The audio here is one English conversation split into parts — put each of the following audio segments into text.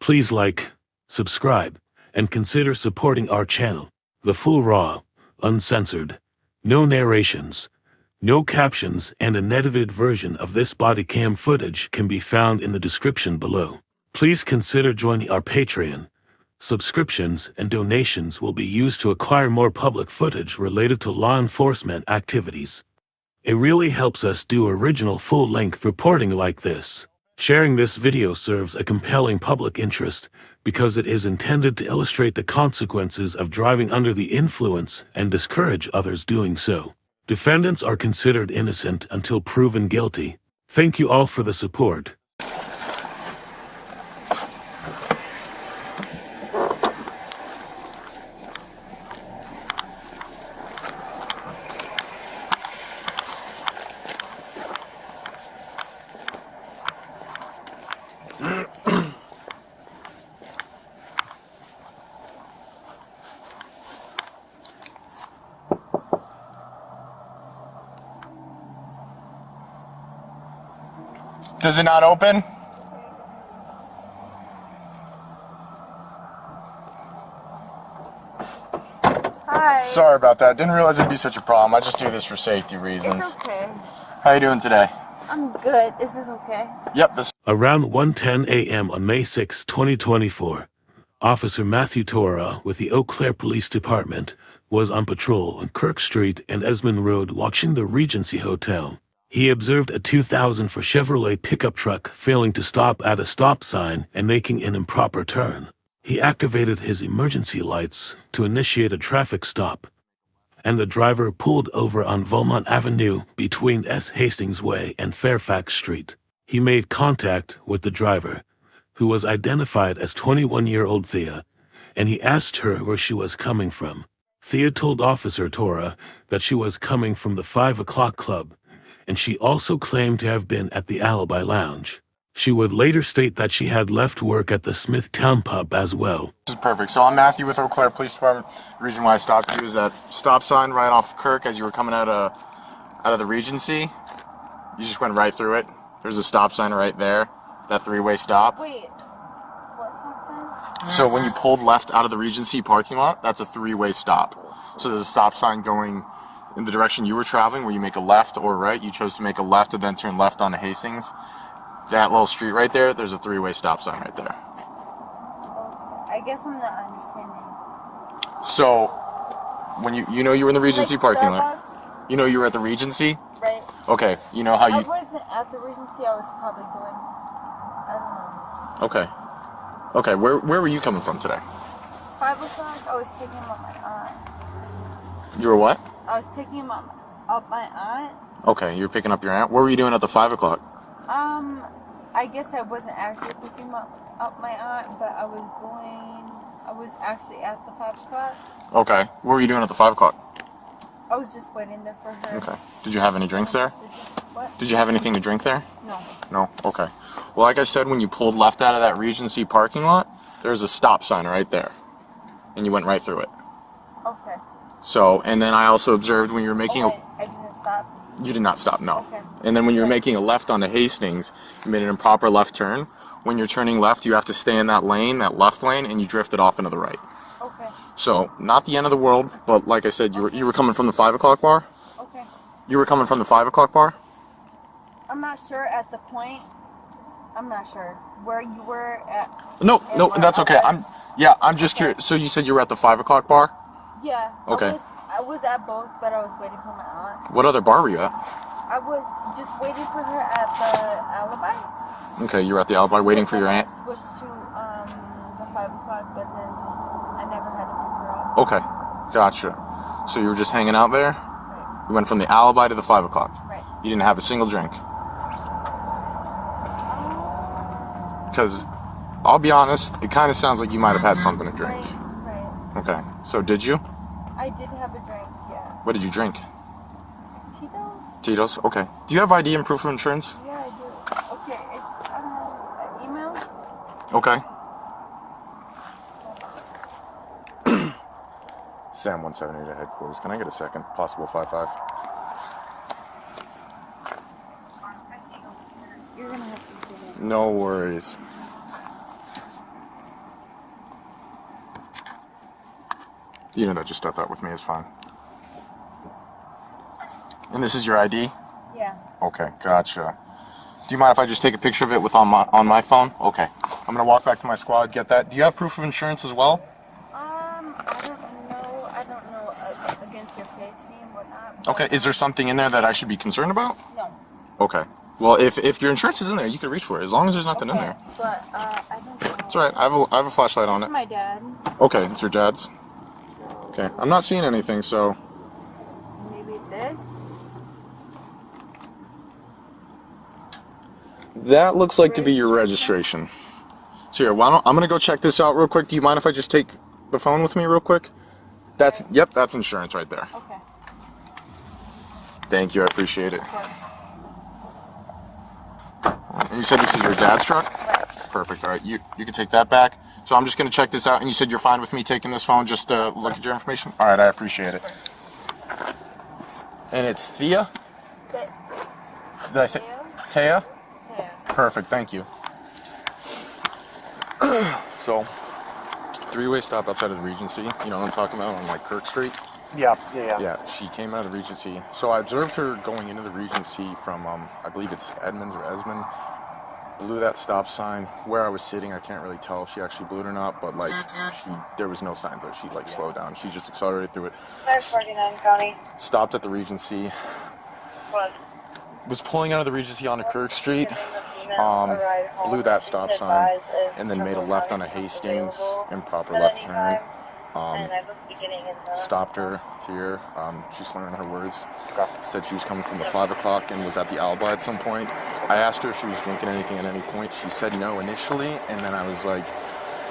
Please like, subscribe, and consider supporting our channel. The full raw, uncensored, no narrations, no captions, and an edited version of this body cam footage can be found in the description below. Please consider joining our Patreon. Subscriptions and donations will be used to acquire more public footage related to law enforcement activities. It really helps us do original full-length reporting like this. Sharing this video serves a compelling public interest because it is intended to illustrate the consequences of driving under the influence and discourage others doing so. Defendants are considered innocent until proven guilty. Thank you all for the support. Does it not open? Hi. Sorry about that. Didn't realize it'd be such a problem. I just do this for safety reasons. It's okay. How you doing today? I'm good. Is this okay? Yep. This. Around 1:10 a.m. on May 6, 2024, Officer Matthew Toro with the Eau Claire Police Department was on patrol on Kirk Street and Esmond Road watching the Regency Hotel. He observed a 2004 Chevrolet pickup truck failing to stop at a stop sign and making an improper turn. He activated his emergency lights to initiate a traffic stop, and the driver pulled over on Valmont Avenue between Hastings Way and Fairfax Street. He made contact with the driver, who was identified as 21-year-old Thea, and he asked her where she was coming from. Thea told Officer Toro that she was coming from the 5 o'clock club, and she also claimed to have been at the Alibi Lounge. She would later state that she had left work at the Smithtowne Pub as well. This is perfect. So I'm Matthew with Eau Claire Police Department. The reason why I stopped you is that stop sign right off Kirk as you were coming out of the Regency. You just went right through it. There's a stop sign right there. That three-way stop. Wait, what stop sign? So when you pulled left out of the Regency parking lot, that's a three-way stop. So there's a stop sign going in the direction you were traveling, where you make a left or right. You chose to make a left and then turn left onto Hastings. That little street right there, there's a three-way stop sign right there. I guess I'm not understanding. So when you know you were in the Regency Like parking Starbucks? lot. You know you were at the Regency? Right. Okay, you know how I you... wasn't at the Regency, I was probably going, I don't know. Okay. Okay, where were you coming from today? 5 o'clock, I was picking up my aunt. You were what? I was picking up my aunt. Okay, you were picking up your aunt. What were you doing at the 5 o'clock? I guess I wasn't actually picking up my aunt, but I was actually at the 5 o'clock. Okay, what were you doing at the 5 o'clock? I was just waiting there for her. Okay. Did you have any drinks there? What? Did you have anything to drink there? No. No? Okay. Well, like I said, when you pulled left out of that Regency parking lot, there's a stop sign right there. And you went right through it. Okay. So, and then I also observed when you were making I didn't stop. You did not stop, no. Okay. And then when you were making a left onto Hastings, you made an improper left turn. When you're turning left, you have to stay in that lane, that left lane, and you drifted off into the right. Okay. So, not the end of the world, but like I said, you were coming from the 5 o'clock bar? Okay. You were coming from the 5 o'clock bar? I'm not sure at the point. I'm not sure where you were at. No, that's okay. I'm just curious. So you said you were at the 5 o'clock bar? Yeah. Okay. I was at both, but I was waiting for my aunt. What other bar were you at? I was just waiting for her at the Alibi. Okay, you were at the Alibi waiting for your aunt? I switched to the 5 o'clock, but then I never had to pick her up. Okay, gotcha. So you were just hanging out there? Right. You went from the Alibi to the 5 o'clock? Right. You didn't have a single drink? Because, I'll be honest, it kind of sounds like you might have had something to drink. Right. Okay, so did you? I did have a drink, yeah. What did you drink? Tito's? Tito's? Okay. Do you have ID and proof of insurance? Yeah, I do. Okay, it's, an email? Okay. Sam 178 at headquarters. Can I get a second? Possible 55. You're gonna have to do it. No worries. You know that just stuff that with me is fine. And this is your ID? Yeah. Okay, gotcha. Do you mind if I just take a picture of it with on my phone? Okay. I'm gonna walk back to my squad, get that. Do you have proof of insurance as well? I don't know against your safety and whatnot. Okay. Is there something in there that I should be concerned about? No. Okay. Well, if your insurance is in there, you can reach for it as long as there's nothing in there. But I don't know. It's all right. I have a flashlight on It's it. my dad. Okay, it's your dad's. Okay. I'm not seeing anything, so. Maybe this. That looks like to be your registration. So here, I'm gonna go check this out real quick. Do you mind if I just take the phone with me real quick? Yep, that's insurance right there. Okay. Thank you, I appreciate it. Of course. And you said this is your dad's truck? Right. Perfect, all right, you can take that back. So I'm just gonna check this out, and you said you're fine with me taking this phone just to look at your information? All right, I appreciate it. And it's Thea? Did I say Thea? Yeah. Perfect, thank you. So, three-way stop outside of the Regency. You know what I'm talking about, on like Kirk Street? Yeah. Yeah, she came out of the Regency. So I observed her going into the Regency from, I believe it's Edmonds or Esmond. Blew that stop sign. Where I was sitting, I can't really tell if she actually blew it or not, but like, there was no signs that she like slowed down. She just accelerated through it. 549 County. Stopped at the Regency. What? Was pulling out of the Regency onto Kirk Street. Blew that stop sign, and then made a left on a Hastings, improper left turn. Stopped her here. She's slurring her words. Said she was coming from the 5 o'clock and was at the Alibi at some point. I asked her if she was drinking anything at any point. She said no initially, and then I was like,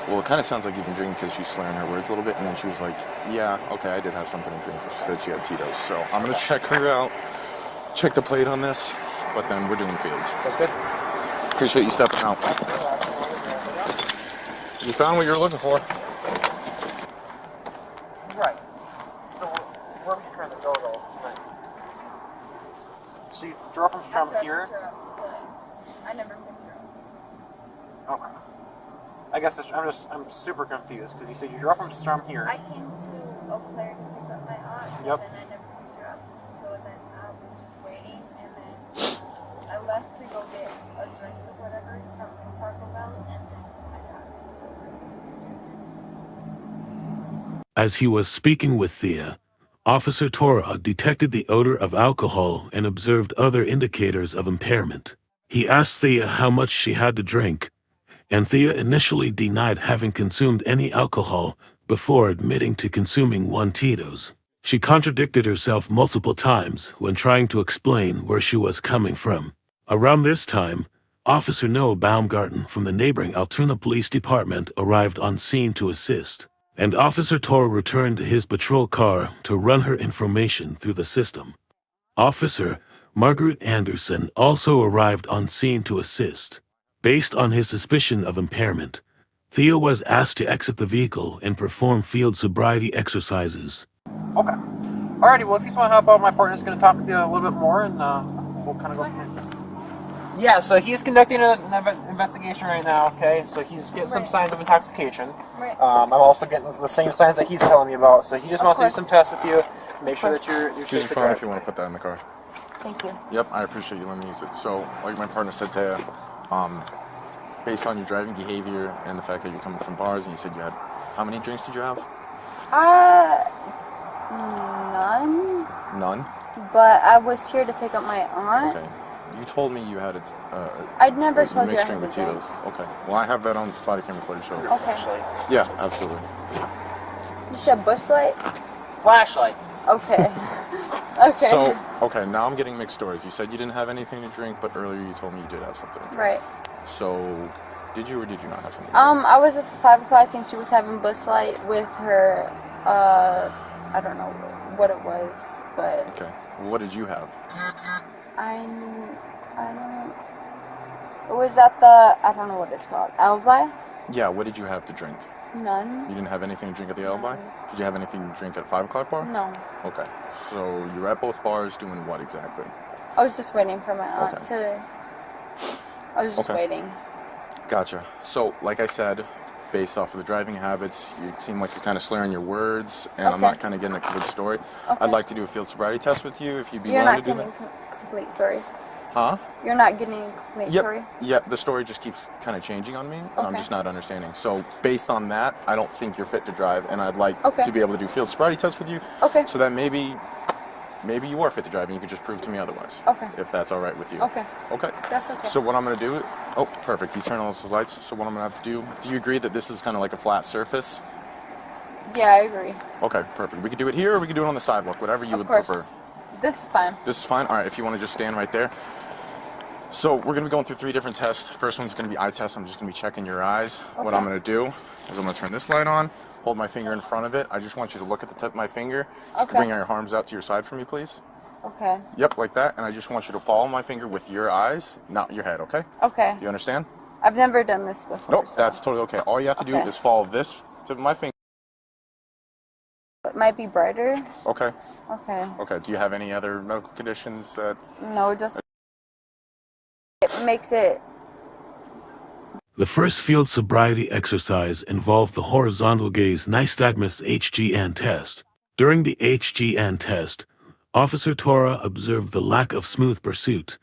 well, it kind of sounds like you've been drinking because she's slurring her words a little bit. And then she was like, yeah, okay, I did have something to drink. She said she had Tito's. So I'm going to check her out, check the plate on this, but then we're doing fields. Sounds good. Appreciate you stepping out. You found what you were looking for. Right. So where were you trying to go though? Right. So you drove from here? I never been here. Okay. I guess I'm super confused because you said you drove from here. I came to Eau Claire to pick up my aunt, Yep. and then I never picked her up. So then I was just waiting, and then I left to go get a drink or whatever from Taco Bell, and then I got it. As he was speaking with Thea, Officer Toro detected the odor of alcohol and observed other indicators of impairment. He asked Thea how much she had to drink, and Thea initially denied having consumed any alcohol before admitting to consuming one Tito's. She contradicted herself multiple times when trying to explain where she was coming from. Around this time, Officer Noah Baumgarten from the neighboring Altoona Police Department arrived on scene to assist, and Officer Toro returned to his patrol car to run her information through the system. Officer Margaret Andersen also arrived on scene to assist. Based on his suspicion of impairment, Thea was asked to exit the vehicle and perform field sobriety exercises. Okay. Alrighty, well if you just want to help out, my partner's going to talk with you a little bit more and we'll kind of go from there. Yeah, so he's conducting an investigation right now, okay? So he's getting some signs of intoxication. Right. I'm also getting the same signs that he's telling me about. So he just wants to do some tests with you, make sure that you're Choose safe your to phone drive. if you want to put that in the car. Thank you. Yep, I appreciate you letting me use it. So, like my partner said, Thea, based on your driving behavior and the fact that you're coming from bars, and you said you had, how many drinks did you have? None. None? But I was here to pick up my aunt. Okay. You told me you had I'd never told you I mixed had drink with a drink. Tito's. Okay. Well, I have that on body camera footage. So. Okay. Yeah, absolutely. You said bush light? Flashlight. Okay. Okay. So, okay, now I'm getting mixed stories. You said you didn't have anything to drink, but earlier you told me you did have something to drink. Right. So, did you or did you not have something to drink? I was at the 5 o'clock and she was having bush light with her, I don't know what it was, but Okay. Well, what did you have? I don't, it was at the, I don't know what it's called, Alibi? Yeah, what did you have to drink? None. You didn't have anything to drink at the Alibi? Did you have anything to drink at 5 o'clock bar? No. Okay. So, you were at both bars doing what exactly? I was just waiting for my aunt Okay. I was just Okay. waiting. Gotcha. So, like I said, based off of the driving habits, you seem like you're kind of slurring your words, and I'm not kind of getting a good story. I'd like to do a field sobriety test with you if you'd be willing to do that. You're not getting complete story. Huh? You're not getting a complete story? Yep, the story just keeps kind of changing on me, and I'm just not understanding. So based on that, I don't think you're fit to drive, and I'd like to be able to do field sobriety tests with you, so that maybe you are fit to drive, and you could just prove to me otherwise. If that's all right with you. Okay. That's okay. So what I'm going to do... Oh, perfect. He's turning on those lights. So what I'm going to have to do you agree that this is kind of like a flat surface? Yeah, I agree. Okay, perfect. We could do it here, or we could do it on the sidewalk, whatever you would prefer. This is fine. This is fine? All right, if you want to just stand right there. So we're going to be going through 3 different tests. First one's going to be eye test. I'm just going to be checking your eyes. What I'm going to do is I'm going to turn this light on, hold my finger in front of it. I just want you to look at the tip of my finger. Bring your arms out to your side for me, please. Okay. Yep, like that. And I just want you to follow my finger with your eyes, not your head, okay? Okay. Do you understand? I've never done this before. Nope, that's totally okay. All you have to do is follow this tip of my finger. It might be brighter. Okay. Okay. Okay. Do you have any other medical conditions that... No, just... It makes it... The first field sobriety exercise involved the horizontal gaze nystagmus HGN test. During the HGN test, Officer Toro observed the lack of smooth pursuit,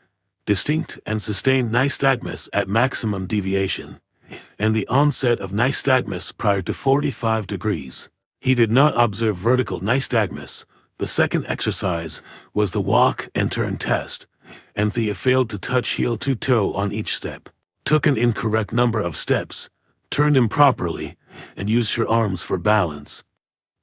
distinct and sustained nystagmus at maximum deviation, and the onset of nystagmus prior to 45 degrees. He did not observe vertical nystagmus. The second exercise was the walk and turn test, and Thea failed to touch heel to toe on each step, took an incorrect number of steps, turned improperly, and used her arms for balance.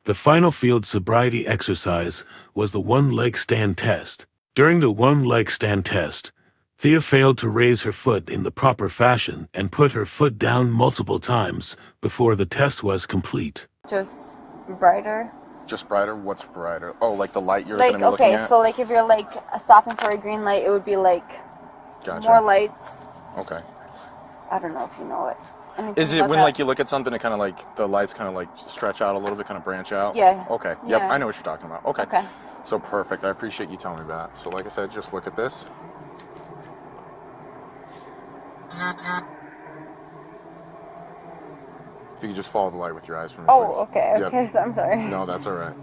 The final field sobriety exercise was the one-leg stand test. During the one-leg stand test, Thea failed to raise her foot in the proper fashion and put her foot down multiple times before the test was complete. Just brighter. Just brighter? What's brighter? Oh, like the light you're going to be looking at? Okay, so like if you're like stopping for a green light, it would be like more lights. Okay. I don't know if you know it. Is it when like you look at something, it kind of like the lights kind of like stretch out a little bit, kind of branch out? Yeah. Okay. Yep, I know what you're talking about. Okay. Okay. So perfect. I appreciate you telling me that. So like I said, just look at this. If you could just follow the light with your eyes for me, please. Oh, okay. Okay, so I'm sorry. No, that's all right.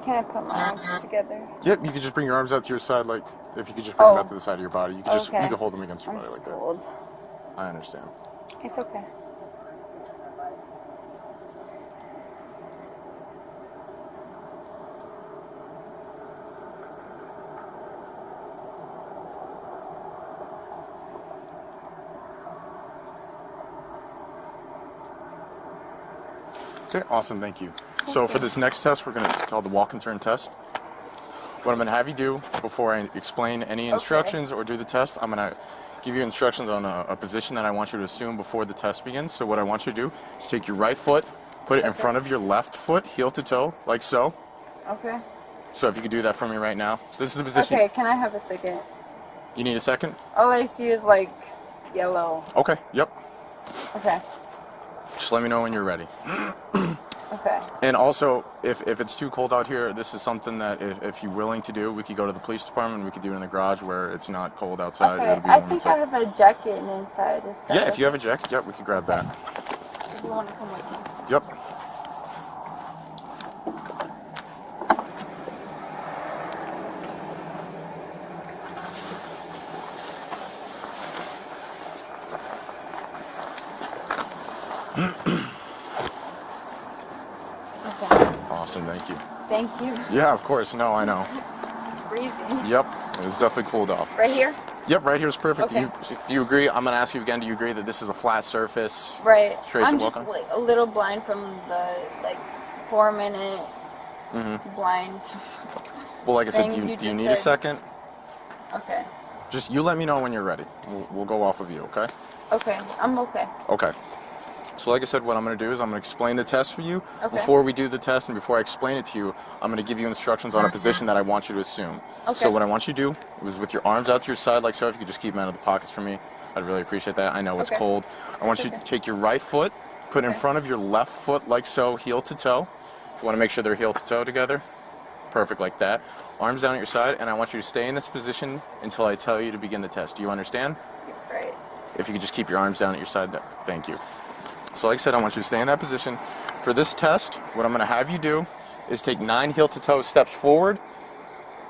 Can I put my arms together? Yep, you could just bring your arms out to your side, like if you could just bring them out to the side of your body. You could just you could hold them against your body like that. I understand. It's okay. Okay, awesome, thank you. So for this next test, it's called the walk and turn test. What I'm going to have you do before I explain any instructions or do the test, I'm going to give you instructions on a position that I want you to assume before the test begins. So what I want you to do is take your right foot, put it in front of your left foot, heel to toe, like so. Okay. So if you could do that for me right now. This is the position. Okay, can I have a second? You need a second? All I see is like yellow. Okay, yep. Okay. Just let me know when you're ready. Okay. And also, if it's too cold out here, this is something that if you're willing to do, we could go to the police department. We could do it in the garage where it's not cold outside. Okay. I think I have a jacket inside. If you have a jacket, yep, we could grab that. If you want to come with me. Yep. awesome. Thank you. Thank you. Yeah, of course. No, I know. It's freezing. Yep. It was definitely cooled off. Right here? Yep, right here is perfect. Okay. Do you agree? I'm going to ask you again. Do you agree that this is a flat surface? Right. Straight I'm to just welcome? like a little blind from the 4-minute blind. Well, like I said, thing do you you just need a said. second? Okay. Just you let me know when you're ready. We'll go off of you, okay? Okay. I'm okay. Okay. So like I said, what I'm going to do is I'm going to explain the test for you. Okay. Before we do the test and before I explain it to you, I'm going to give you instructions on a position that I want you to assume. Okay. So what I want you to do is with your arms out to your side like so, if you could just keep them out of the pockets for me, I'd really appreciate that. I know it's Okay. cold. I want It's you to okay. take your right foot, put it in Okay. front of your left foot like so, heel to toe. You want to make sure they're heel to toe together. Perfect, like that. Arms down at your side, and I want you to stay in this position until I tell you to begin the test. Do you understand? That's right. If you could just keep your arms down at your side, thank you. So like I said, I want you to stay in that position. For this test, what I'm going to have you do is take 9 heel-to-toe steps forward,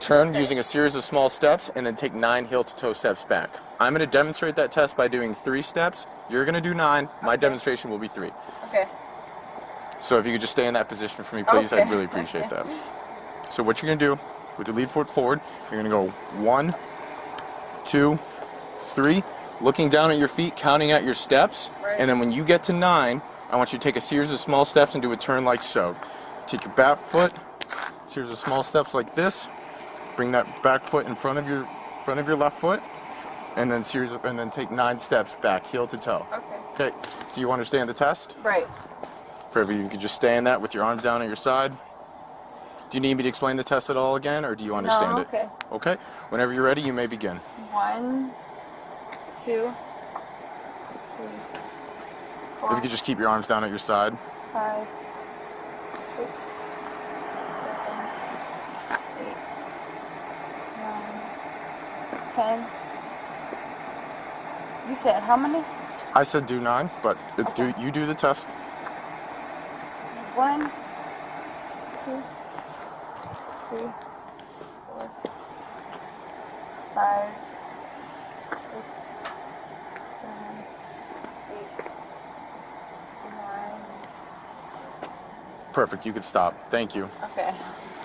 turn Okay. using a series of small steps, and then take 9 heel-to-toe steps back. I'm going to demonstrate that test by doing 3 steps. You're going to do 9. My demonstration will be 3. Okay. So if you could just stay in that position for me, please, Okay. I'd really appreciate that. So what you're going to do, with your lead foot forward, you're going to go 1, 2, 3, looking down at your feet, counting out your steps, Right. and then when you get to 9, I want you to take a series of small steps and do a turn like so. Take your back foot, series of small steps like this, bring that back foot in front of your left foot, and then take 9 steps back, heel to toe. Okay. Okay, do you understand the test? Right. Perfect, you can just stay in that with your arms down at your side. Do you need me to explain the test at all again, or do you understand No, it? okay. Okay, whenever you're ready, you may begin. 1, 2, 3, If 4, you could just keep your arms down at your side. 5, 6, 7, 8, 9, 10. You said how many? I said do 9, but Okay. you do the test. 1, 2, 3, 4, 5, 6, 7, 8, 9. Perfect, you could stop. Thank you. Okay.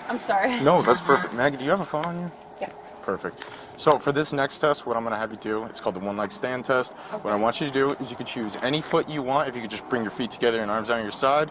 I'm sorry. No, that's perfect. Maggie, do you have a phone on you? Yeah. Perfect. So for this next test, what I'm going to have you do, it's called the one leg stand test. What I want you to do is you could choose any foot you want. If you could just bring your feet together and arms down your side.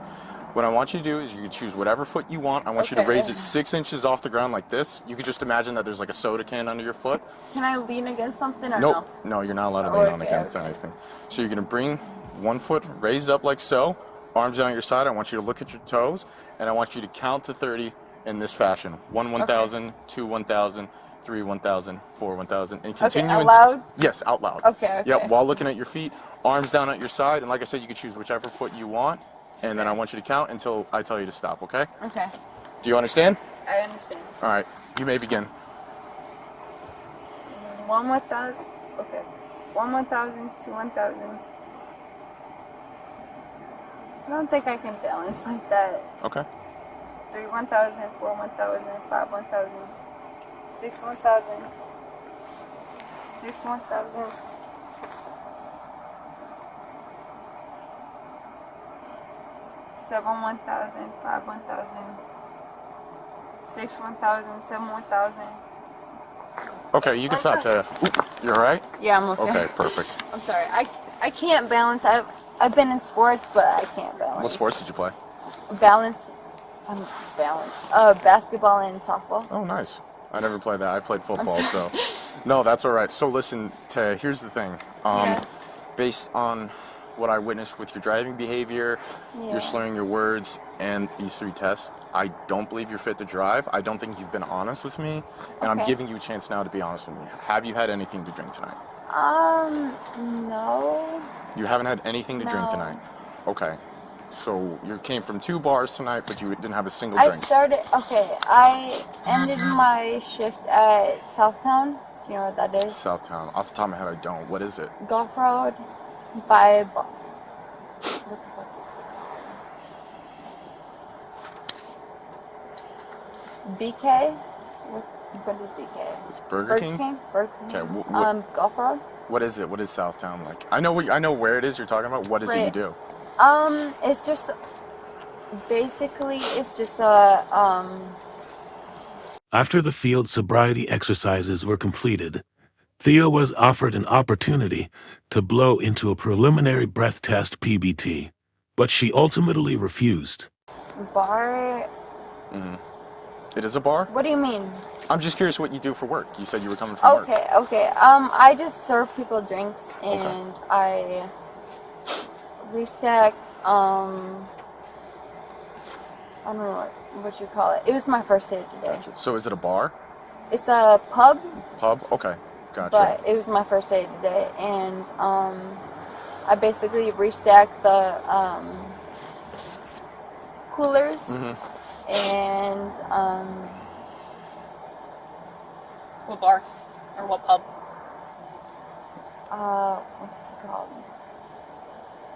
What I want you to do is you can choose whatever foot you want. I want you to Okay. raise it 6 inches off the ground like this. You could just imagine that there's like a soda can under your foot. Can I lean against something or Nope. No, you're not allowed to Oh, lean on okay, against okay. anything. So you're going to bring one foot raised up like so, arms down your side. I want you to look at your toes, and I want you to count to 30 in this fashion. 1, 1,000, 2, 1,000, 3, 1,000, 4, 1,000, and continue. out loud? Yes, out loud. Okay, Yep, okay. while looking at your feet, arms down at your side, and like I said, you can choose whichever foot you want, and then I want you to count until I tell you to stop, okay? Okay. Do you understand? I understand. All right, you may begin. 1, 1,000. Okay. 1, 1,000, 2, 1,000. I don't think I can balance like that. Okay. 3, 1,000, 4, 1,000, 5, 1,000, 6, 1,000, 6, 1,000. 7, 1,000, 5, 1,000, 6, 1,000, 7, 1,000. Okay, you can stop, Taya. You're all right? Yeah, I'm okay. Okay, perfect. I'm sorry. I can't balance. I've been in sports, but I can't balance. What sports did you play? Balance. Basketball and softball. Oh, nice. I never played that. I played football, so. No, that's all right. So listen, Taya, here's the thing. Yeah. Based on what I witnessed with your driving behavior, Yeah. you're slurring your words, and these 3 tests, I don't believe you're fit to drive. I don't think you've been honest with me, and I'm Okay. giving you a chance now to be honest with me. Have you had anything to drink tonight? No. You haven't had anything to drink No. tonight? Okay. So you came from 2 bars tonight, but you didn't have a single I drink. I ended my shift at Smithtowne. Do you know what that is? Southtown. Off the top of my head, I don't. What is it? Golf Road by what the fuck is it? BK? What is BK? It's Burger King? Burger King. Okay, what- Golf Road? What is it? What is Southtown like? I know where it is you're talking about. What is it you Right. do? It's just Basically, it's just a After the field sobriety exercises were completed, Thea was offered an opportunity to blow into a preliminary breath test PBT, but she ultimately refused. bar. It is a bar? What do you mean? I'm just curious what you do for work. You said you were coming from work. Okay. I just serve people drinks and I resect. I don't know what you call it. It was my first day today. Gotcha. So is it a bar? It's a pub. Pub? Okay. Gotcha. But it was my first day today, and I basically restacked the coolers, and What bar? Or what pub? what's it called?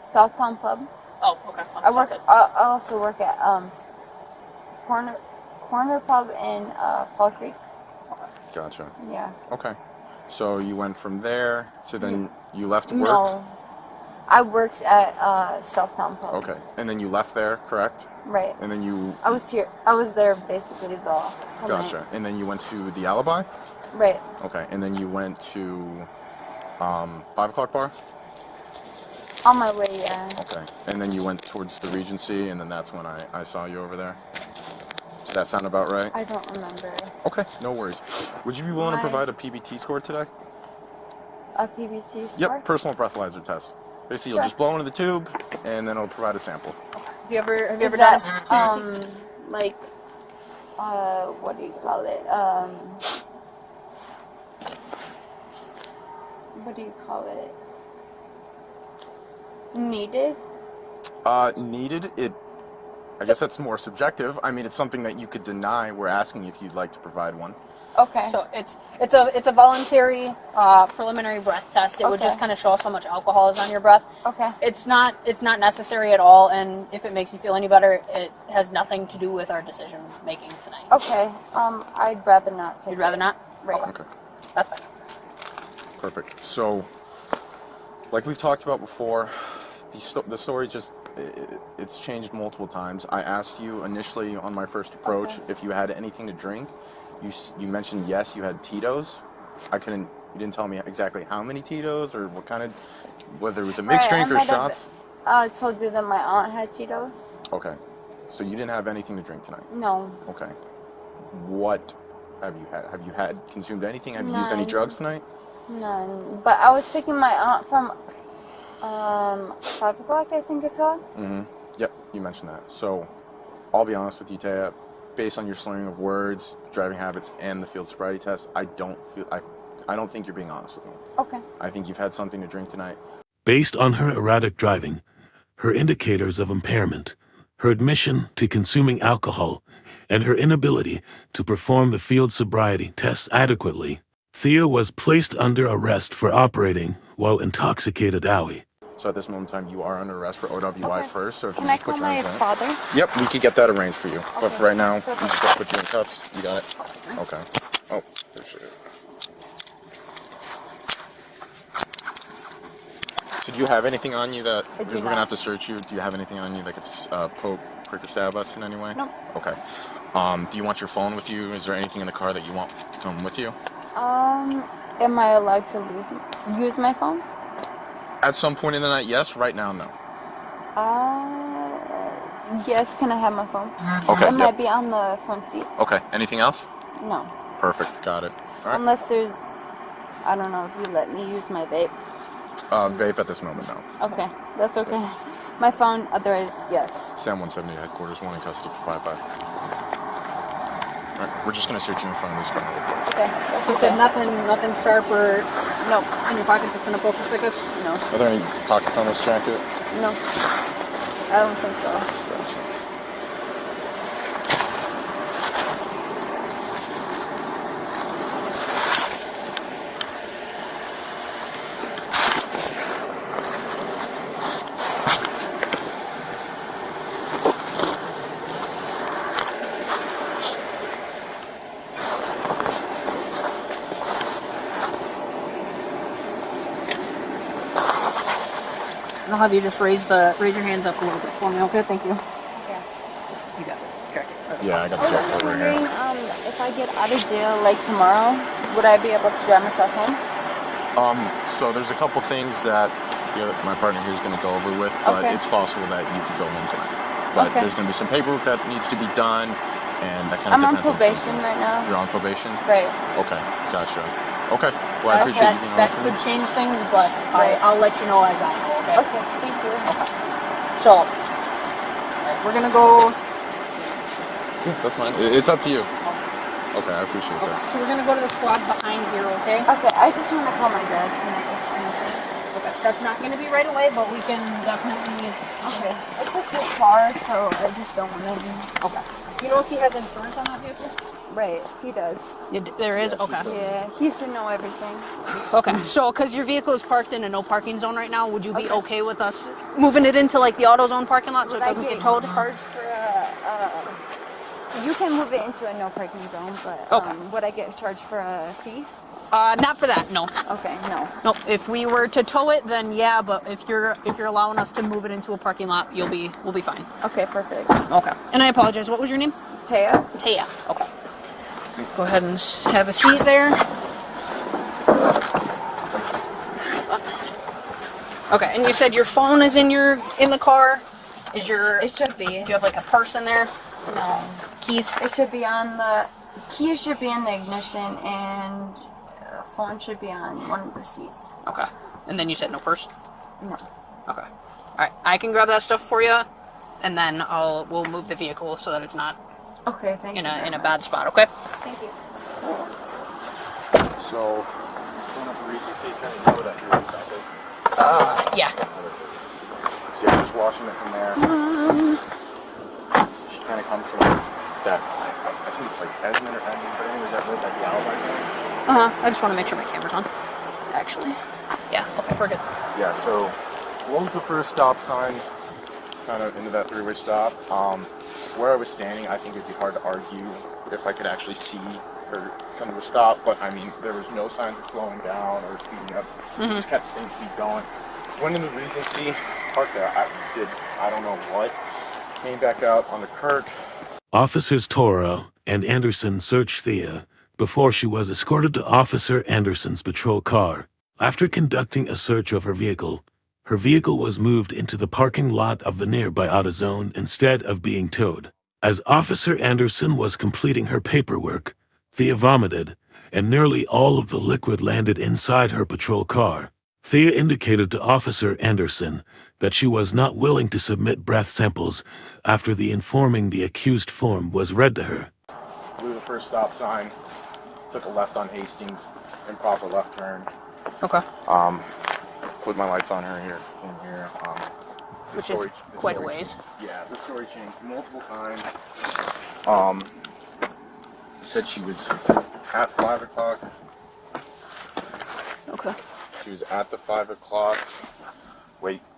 Smithtowne Pub. Oh, okay. I also work at corner pub in Fall Creek. Gotcha. Yeah. Okay. So you went from there to then you left work? No, I worked at Smithtowne Pub. Okay. And then you left there, correct? Right. And then you... I was there basically the whole Gotcha. night. And then you went to the Alibi? Right. Okay. And then you went to 5 o'clock bar? On my way, yeah. Okay. And then you went towards the Regency, and then that's when I saw you over there? Does that sound about right? I don't remember. Okay, no worries. Would you be willing to provide a PBT score today? A PBT score? Yep, personal breathalyzer test. Basically, you'll just blow into the tube, and then it'll provide a sample. Have you ever Is done that, like, what do you call it? What do you call it? Needed? Needed, I guess that's more subjective. I mean, it's something that you could deny. We're asking if you'd like to provide one. Okay. So it's a voluntary preliminary breath test. It would just kind of show us how much alcohol is on your breath. Okay. It's not necessary at all, and if it makes you feel any better, it has nothing to do with our decision making tonight. Okay. I'd rather not take You'd rather not? Right. Okay, That's fine. perfect. So, like we've talked about before, the story just, it's changed multiple times. I asked you initially on my first approach if you had anything to drink. You mentioned yes, you had Tito's. You didn't tell me exactly how many Tito's or what kind of, whether it was a mixed drink or shots. I told you that my aunt had Tito's. Okay, so you didn't have anything to drink tonight? No. Okay. What have you had? Have you consumed anything? Have you used any None. drugs tonight? None. But I was picking my aunt from 5 o'clock, I think it's called. Yep, you mentioned that. So, I'll be honest with you, Taya. Based on your slurring of words, driving habits, and the field sobriety test, I don't think you're being honest with me. Okay. I think you've had something to drink tonight. Based on her erratic driving, her indicators of impairment, her admission to consuming alcohol, and her inability to perform the field sobriety tests adequately, Thea was placed under arrest for operating while intoxicated DUI. So at this moment in time, you are under arrest for OWI first. So if Can you I just put call your my hands on it. father? Yep, we could get that arranged for you. But for right now, we just gotta put you in cuffs. You got it? Okay. Oh, appreciate it. So do you have anything on you that, because we're gonna have to search you, do you have anything on you that could poke, prick, or stab us in any way? No. Okay. Do you want your phone with you? Is there anything in the car that you want to come with you? Am I allowed to use my phone? At some point in the night, yes. Right now, no. Yes, can I have my phone? Okay. It might be on the front seat. Okay. Anything else? No. Perfect. Got it. All right. Unless there's, I don't know if you let me use my vape. Vape at this moment, no. Okay, that's okay. My phone, otherwise, yes. Sam 170 headquarters, one in custody for 5-5. All right, we're just gonna search you in front of this car. Okay, that's So you okay. said nothing sharp or No, in your pockets that's gonna poke us like this? no, Are there any pockets on this jacket? no. I don't think so. Gotcha. I'll have you just raise your hands up a little bit for me, okay? Thank you. Okay. You got it. Check it. Okay. Yeah, I got I the was check just over here. wondering, if I get out of jail like tomorrow, would I be able to drive myself home? So there's a couple things that my partner here is going to go over with, but Okay. it's possible that you could go in tonight. But Okay. there's going to be some paperwork that needs to be done, and that kind of I'm on depends on probation some right things. now. You're on probation? Right. Okay, gotcha. Okay, well, I appreciate you being That honest with could me. change things, but Right. I'll let you know as I know, okay? Okay, thank you. So, alright, we're gonna go. Yeah, that's fine. It's up to you. Okay, I appreciate that. So we're gonna go to the squad behind here, okay? Okay, I just want to call my dad tonight. Okay. That's not gonna be right away, but we can definitely. Okay. It's just his car, so I just don't want to. Okay. You know if he has insurance on that vehicle? Right, he does. There is? Okay. Yeah, he should know everything. Okay, so because your vehicle is parked in a no parking zone right now, would you be okay with us moving it into like the AutoZone parking lot so it Would I doesn't get get towed? charged for you can move it into a no parking zone, but Okay. would I get charged for a fee? Not for that, no. Okay, no. No, if we were to tow it, then yeah, but if you're allowing us to move it into a parking lot, we'll be fine. Okay, perfect. Okay. And I apologize. What was your name? Taya? Taya. Okay. Go ahead and have a seat there. Okay, and you said your phone is in the car. Is your It should be. do you have like a purse in there? No. Keys? It should be on the key should be in the ignition and phone should be on one of the seats. Okay. And then you said no purse? No. Okay. Alright, I can grab that stuff for you, and then we'll move the vehicle so that it's not Okay, thank in you. a bad spot, okay? Thank you. So, going up the Regency, kind of know that you're stopping. Yeah. See, I'm just watching it from there. She kind of comes from that, I think it's like Esmond or Edmond, but anyways, that road, like the Alibi Lounge. I just want to make sure my camera's on. Actually. Yeah, okay, we're good. Yeah, so what was the first stop sign kind of into that three-way stop? Where I was standing, I think it'd be hard to argue if I could actually see her come to a stop, but I mean, there was no signs of slowing down or speeding up. Just kept the same speed going. Went into Regency, parked there. I don't know what. Came back out on the Kirk. Officers Toro and Andersen searched Thea before she was escorted to Officer Anderson's patrol car. After conducting a search of her vehicle was moved into the parking lot of the nearby AutoZone instead of being towed. As Officer Andersen was completing her paperwork, Thea vomited, and nearly all of the liquid landed inside her patrol car. Thea indicated to Officer Andersen that she was not willing to submit breath samples after the informing the accused form was read to her. Blew the first stop sign. Took a left on Hastings. Improper left turn. Okay. Put my lights on her here. In here. Which is quite a ways. Yeah, the story changed multiple times. Said she was at 5 o'clock. Okay. She was at the 5 o'clock,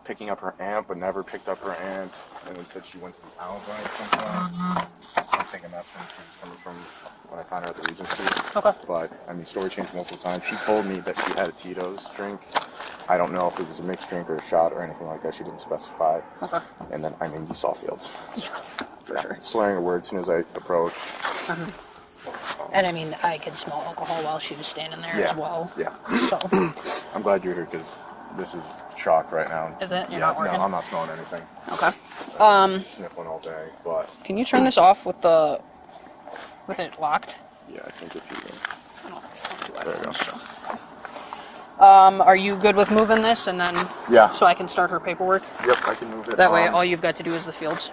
picking up her aunt, but never picked up her aunt. And then said she went to the Alibi at some point. I'm thinking that's when she was coming from when I found her at the Regency. Okay. But, I mean, story changed multiple times. She told me that she had a Tito's drink. I don't know if it was a mixed drink or a shot or anything like that. She didn't specify. Okay. And then, I mean, you saw Fields. Yeah, for sure. Slurring a word as soon as I approached. And I mean, I could smell alcohol while she was standing there as well. Yeah. So, I'm glad you're here because this is shocked right now. Is it? You're Yeah, not working? no, I'm not smelling anything. okay. Sniffling all day, but Can you turn this off with it locked? yeah, I think if you there you go. Are you good with moving this and then Yeah. so I can start her paperwork? Yep, I can move it. That way all you've got to do is the fields.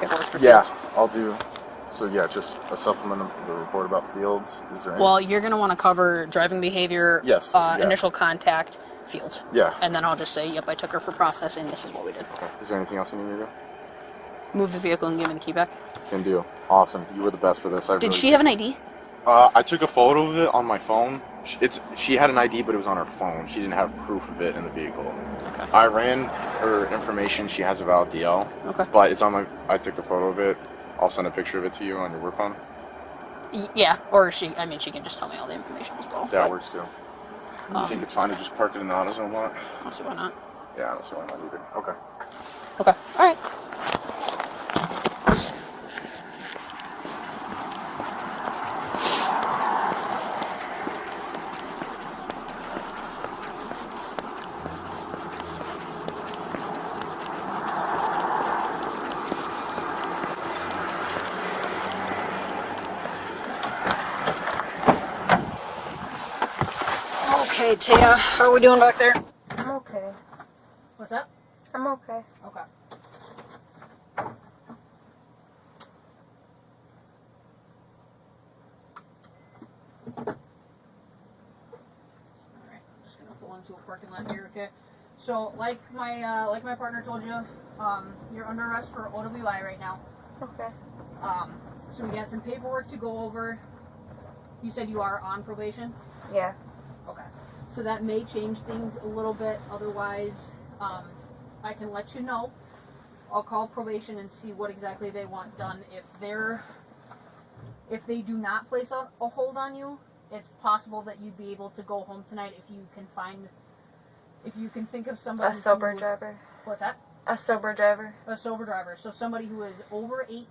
Paperwork for Yeah, fields. I'll do. So yeah, just a supplement of the report about Fields. Is there any? Well, you're going to want to cover driving behavior, Yes, yeah. initial contact, fields. Yeah. And then I'll just say, yep, I took her for processing, this is what we did. Okay. Is there anything else you need to do? Move the vehicle and give me the key back. Can do. Awesome. You were the best for this. Did she have an ID? I took a photo of it on my phone. She had an ID, but it was on her phone. She didn't have proof of it in the vehicle. Okay. I ran her information. She has a valid DL. Okay. But it's on my. I took a photo of it. I'll send a picture of it to you on your work phone. Yeah, or she can just tell me all the information as well. That works too. You think it's fine to just park it in the AutoZone lot? I'll see why not. Yeah, I don't see why not either. Okay. Okay. All right. Hey, Taya, how are we doing back there? I'm okay. What's up? I'm okay. Okay. Alright, I'm just gonna pull into a parking lot here, okay? So, like my partner told you, you're under arrest for OWI right now. Okay. So we got some paperwork to go over. You said you are on probation? Yeah. Okay. So that may change things a little bit. Otherwise, I can let you know. I'll call probation and see what exactly they want done. If they do not place a hold on you, it's possible that you'd be able to go home tonight if you can think of somebody. A sober driver. What's that? A sober driver. A sober driver. So somebody who is over 18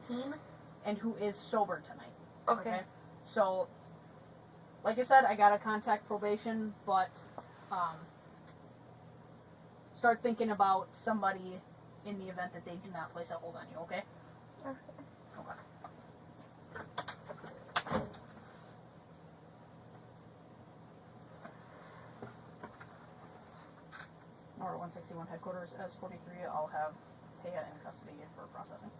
and who is sober tonight. Okay. So, like I said, I gotta contact probation, but start thinking about somebody in the event that they do not place a hold on you, okay? Okay. Okay. Number 161 headquarters, S43, I'll have Thea in custody for processing.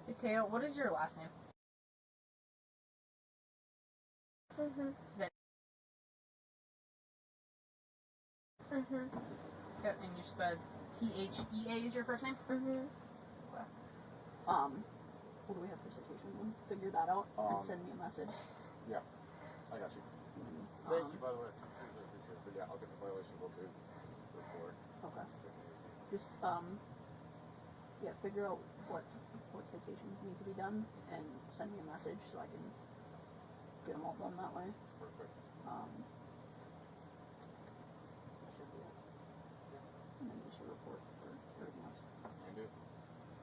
Hey, Thea, what is your last name? Mhm. Mhm. Okay, and you spelled Thea is your first name? Mhm. Okay. What do we have for citation? We'll figure that out and send me a message. Yeah, I got you. Thank you, by the way. I appreciate it. But yeah, I'll get the violation book too. Okay. Just yeah, figure out what citations need to be done and send me a message so I can get them all done that way. Perfect. That should be it. And then just a report for everything else. And do.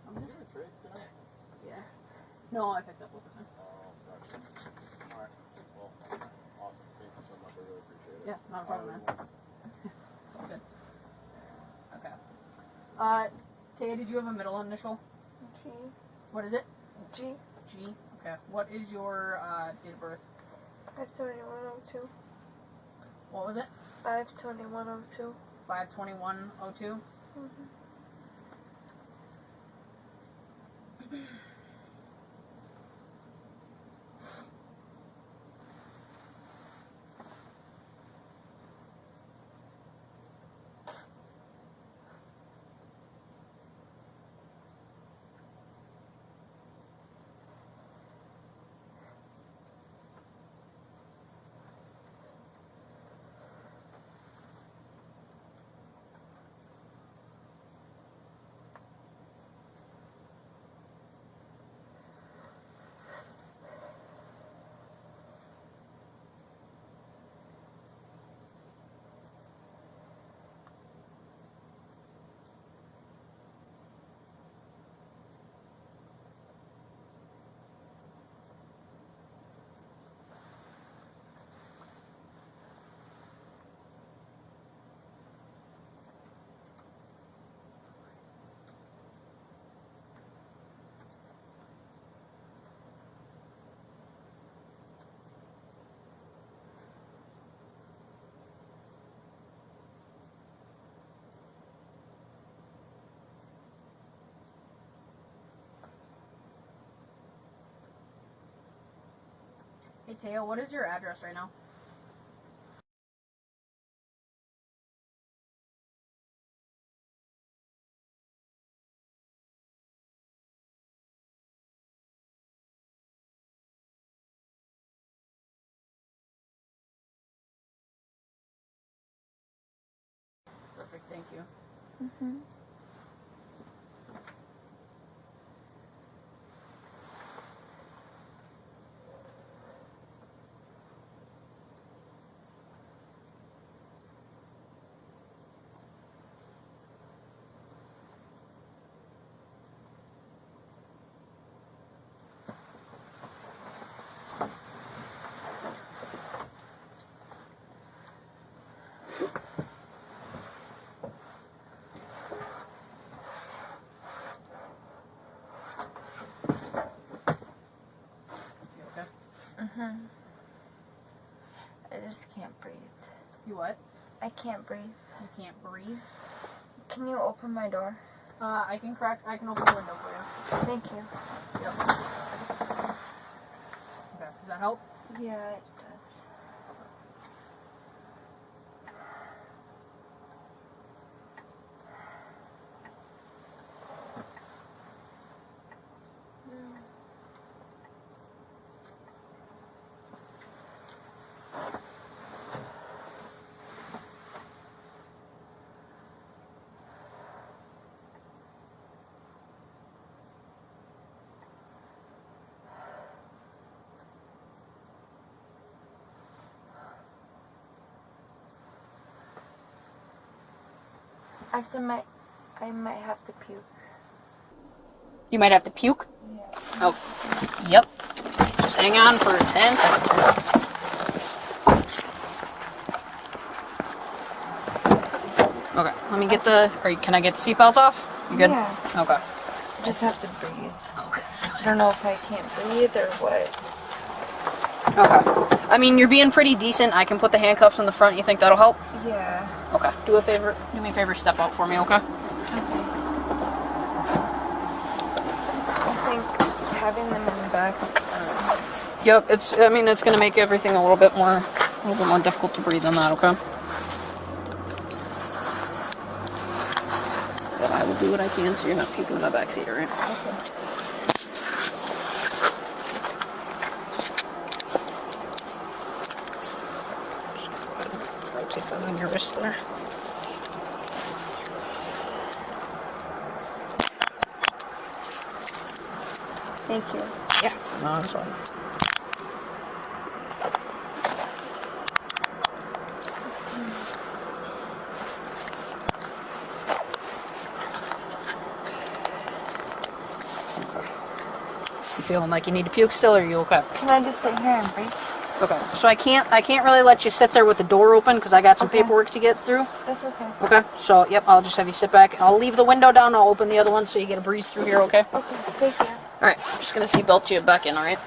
Sound You good? gonna trade tonight? Yeah. No, I picked up with this one. Oh, gotcha. Alright. Well, awesome. Thank you so much. I really appreciate it. Yeah, not a problem, man. Really Good. Okay. Taya, did you have a middle initial? G. What is it? G. G. Okay. What is your date of birth? 52102. What was it? 52102. 5/21/02. Mhm. Hey, Taya, what is your address right now? Mm-hmm. Mm-hmm. I just can't breathe. You what? I can't breathe. You can't breathe? Can you open my door? I can open the window for you. Thank you. Yep. Okay, does that help? Yeah, it does. I might have to puke. You might have to puke? Yeah. Oh, yep. Just hang on for 10 seconds. Okay, let me get can I get the seatbelt off? You good? Yeah. Okay. I just have to breathe. Okay. I don't know if I can't breathe or what. Okay. I mean, you're being pretty decent. I can put the handcuffs in the front. You think that'll help? Yeah. Okay. Do me a favor, step out for me, okay? I think having them in the back. Yep, it's gonna make everything a little bit more difficult to breathe on that, okay? But I will do what I can so you're not puking in my backseat, alright? Okay. Rotate that on your wrist there. Thank you. Yeah, no, that's fine. You feeling like you need to puke still, or are you okay? Can I just sit here and breathe? Okay. So I can't really let you sit there with the door open because I got some Okay. paperwork to get through. That's okay. Okay. So yep, I'll just have you sit back. I'll leave the window down. I'll open the other one so you get a breeze through here. Okay. Okay. Thank you. All right. I'm just gonna seatbelt you back in. All right.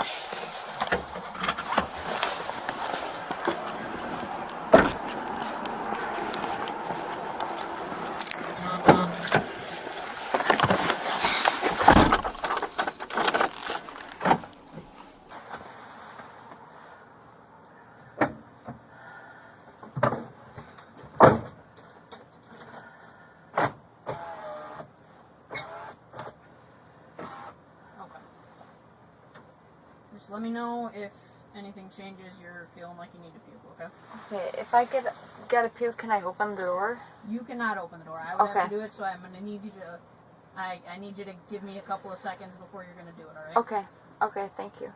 Just let me know if anything changes. You're feeling like you need to puke. Okay. Okay. If I get a puke, can I open the door? You cannot open the door. I would have Okay. to do it, so I'm gonna need you to. I need you to give me a couple of seconds before you're gonna do it. All right. Okay. Okay. Thank you.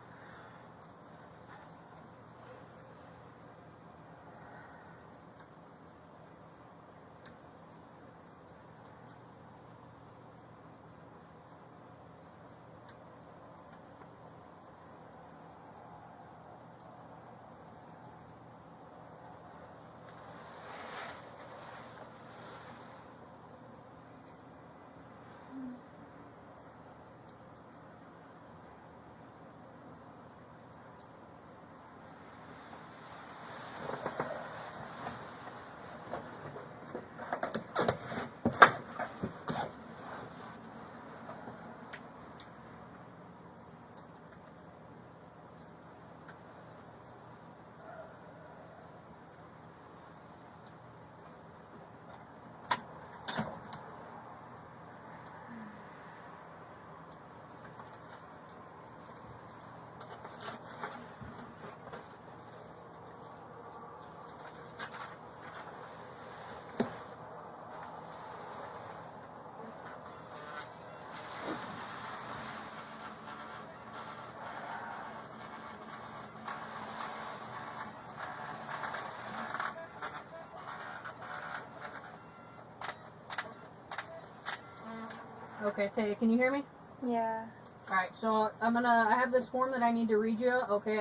Okay, Taya, can you hear me? Yeah. Alright, so I have this form that I need to read you, okay?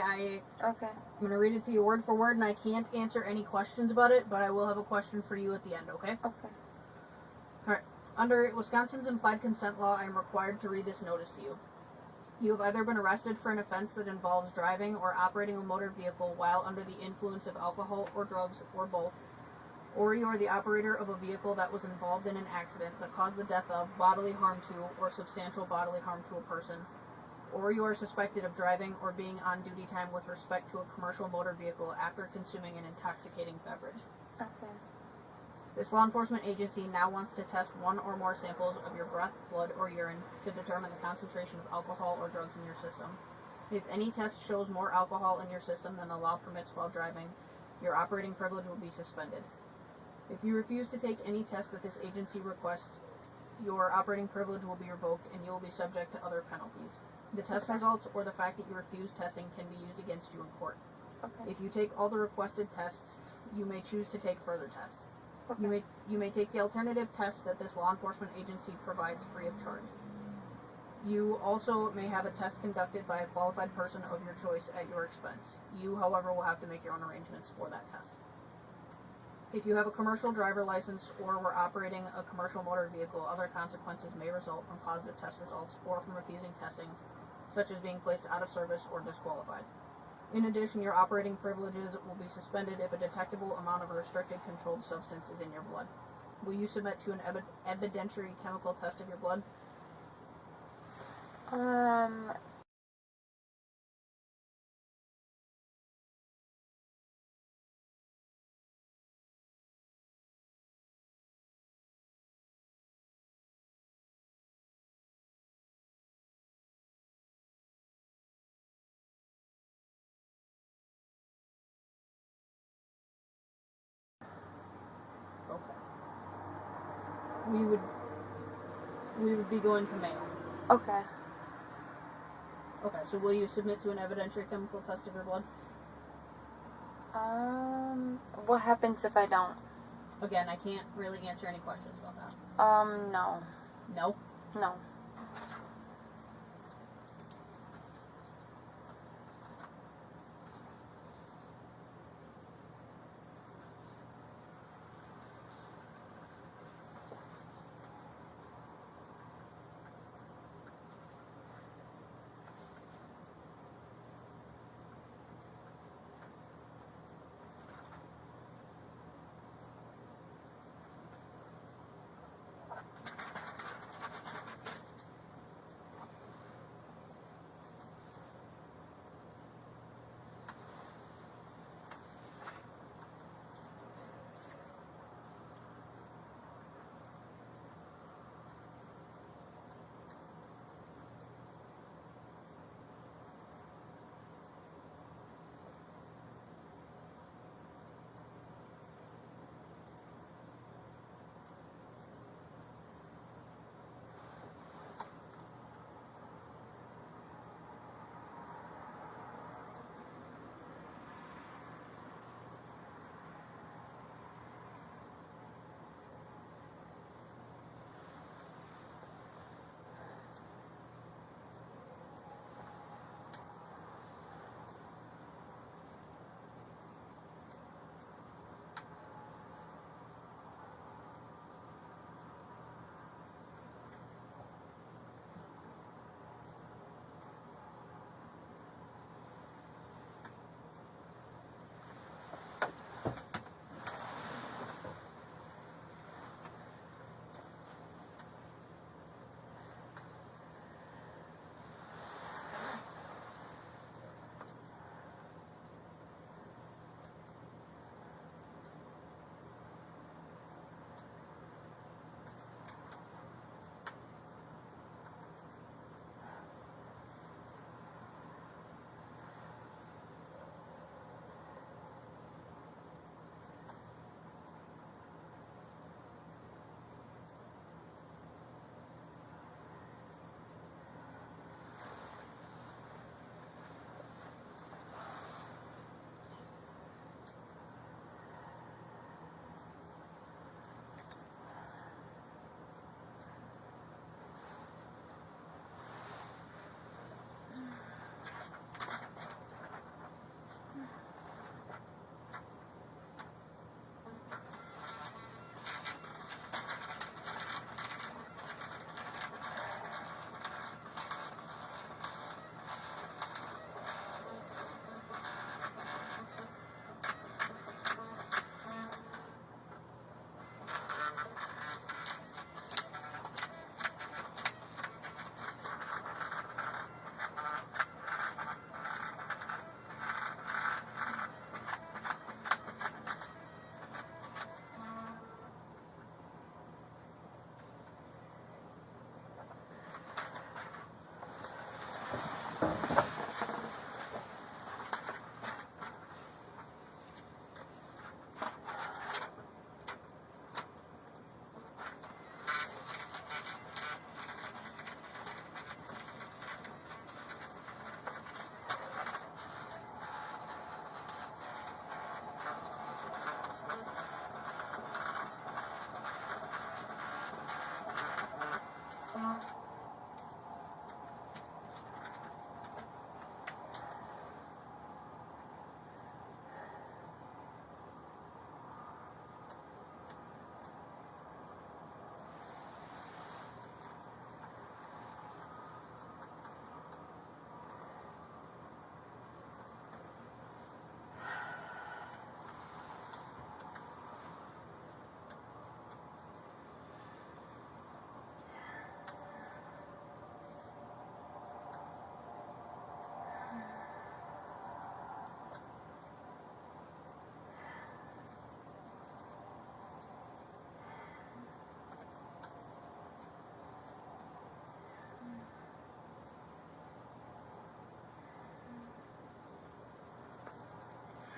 Okay. I'm gonna read it to you word for word, and I can't answer any questions about it, but I will have a question for you at the end, okay? Okay. Alright. Under Wisconsin's implied consent law, I am required to read this notice to you. You have either been arrested for an offense that involves driving or operating a motor vehicle while under the influence of alcohol or drugs, or both, or you are the operator of a vehicle that was involved in an accident that caused the death of, bodily harm to, or substantial bodily harm to a person, or you are suspected of driving or being on duty time with respect to a commercial motor vehicle after consuming an intoxicating beverage. Okay. This law enforcement agency now wants to test one or more samples of your breath, blood, or urine to determine the concentration of alcohol or drugs in your system. If any test shows more alcohol in your system than the law permits while driving, your operating privilege will be suspended. If you refuse to take any test that this agency requests, your operating privilege will be revoked and you will be subject to other penalties. The test results or the fact that you refuse testing can be used against you in court. Okay. If you take all the requested tests, you may choose to take further tests. Okay. You may take the alternative test that this law enforcement agency provides free of charge. You also may have a test conducted by a qualified person of your choice at your expense. You, however, will have to make your own arrangements for that test. If you have a commercial driver license or were operating a commercial motor vehicle, other consequences may result from positive test results or from refusing testing, such as being placed out of service or disqualified. In addition, your operating privileges will be suspended if a detectable amount of a restricted controlled substance is in your blood. Will you submit to an evidentiary chemical test of your blood? Okay. We would be going to mail. Okay. Okay, so will you submit to an evidentiary chemical test of your blood? What happens if I don't? Again, I can't really answer any questions about that. No. No? No.